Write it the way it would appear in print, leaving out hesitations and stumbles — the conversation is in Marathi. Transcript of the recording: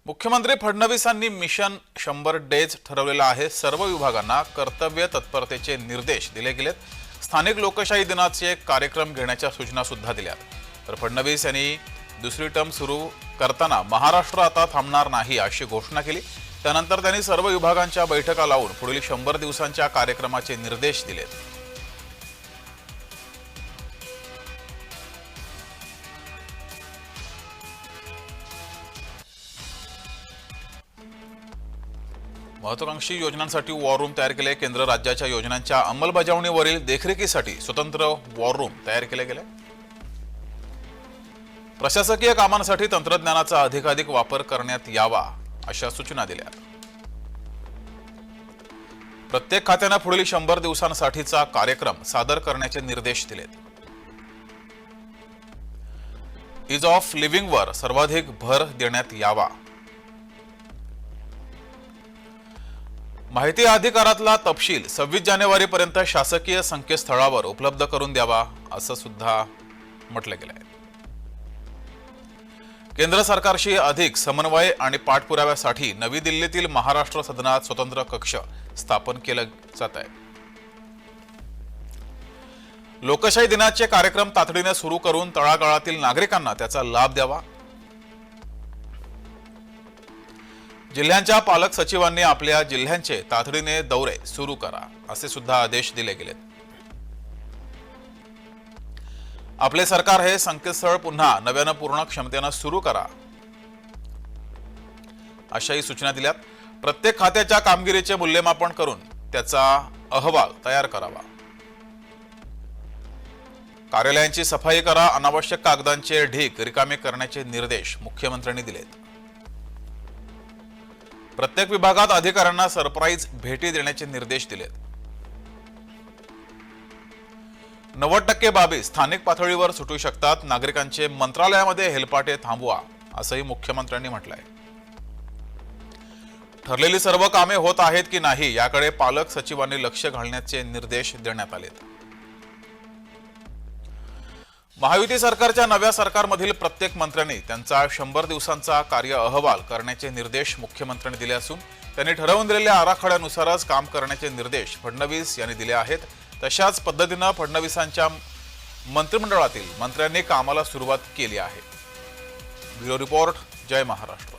मुख्यमंत्री फडणवीसांनी मिशन 100 डेज ठरवलेला आहे। सर्व विभागांना कर्तव्य तत्परतेचे निर्देश दिले गेलेत। स्थानिक लोकशाही दिनाचे कार्यक्रम घेण्याच्या सूचना सुद्धा दिल्यात। तर फडणवीस यांनी दुसरी टर्म सुरू करताना महाराष्ट्र आता थांबणार नाही अशी घोषणा केली। त्यानंतर त्यांनी सर्व विभागांच्या बैठका लावून पुढील 100 दिवसांच्या कार्यक्रमाचे निर्देश दिलेत। महत्वाकांक्षी योजनांसाठी वॉर रूम तयार केले। केंद्र राज्याच्या योजनांच्या अंमलबजावणीवरील देखरेखीसाठी स्वतंत्र वॉर रूम तयार केले गेले। प्रशासकीय कामांसाठी तंत्रज्ञानाचा अधिकाधिक वापर करण्यात यावा अशा सूचना दिल्या। प्रत्येक खात्याने पुढील 100 दिवसांसाठीचा कार्यक्रम सादर करण्याचे निर्देश दिलेत। ईज ऑफ लिव्हिंगवर सर्वाधिक भर देण्यात यावा। माहिती अधिकारातला तपशील 26 जानेवारीपर्यंत शासकीय संकेतस्थळावर उपलब्ध करून द्यावा असं सुद्धा म्हटलं गेलंय। केंद्र सरकारशी अधिक समन्वय आणि पाठपुराव्यासाठी नवी दिल्लीतील महाराष्ट्र सदनात स्वतंत्र कक्ष स्थापन केलं जात आहे। लोकशाही दिनाचे कार्यक्रम तातडीने सुरू करून तळागाळातील नागरिकांना त्याचा लाभ द्यावा। जिल्ह्यांच्या पालक सचिवांनी आपल्या जिल्ह्यांचे तातडीने दौरे सुरू करा असे सुद्धा आदेश दिले गेलेत। आपले सरकार हे संकेतस्थळ पुन्हा नव्यानं पूर्ण क्षमतेने सुरू करा अशाही सूचना दिल्यात। प्रत्येक खात्याच्या कामगिरीचे मूल्यमापन करून त्याचा अहवाल तयार करावा। कार्यालयांची सफाई करा। अनावश्यक कागदांचे ढीग रिकामे करण्याचे निर्देश मुख्यमंत्र्यांनी दिलेत। प्रत्येक विभागात अधिकाऱ्यांना सरप्राईज भेटी देण्याचे निर्देश दिलेत। 90% बाबी स्थानिक पातळीवर सुटू शकतात। नागरिकांचे मंत्रालयामध्ये हेलपाटे थांबवा असंही मुख्यमंत्र्यांनी म्हटलंय। ठरलेली सर्व कामे होत आहेत की नाही याकडे पालक सचिवांनी लक्ष घालण्याचे निर्देश देण्यात आलेत। महायुती सरकारच्या नव्या सरकारमधील प्रत्येक मंत्र्यांनी त्यांचा 100 दिवसांचा कार्य अहवाल करण्याचे निर्देश मुख्यमंत्र्यांनी दिले असून त्यांनी ठरवून दिलेल्या आराखड्यानुसारच काम करण्याचे निर्देश फडणवीस यांनी दिले आहेत। तशाच पद्धतीने फडणवीसांच्या मंत्रिमंडळातील मंत्र्यांनी कामाला सुरुवात केली आहे। ब्युरो रिपोर्ट, जय महाराष्ट्र।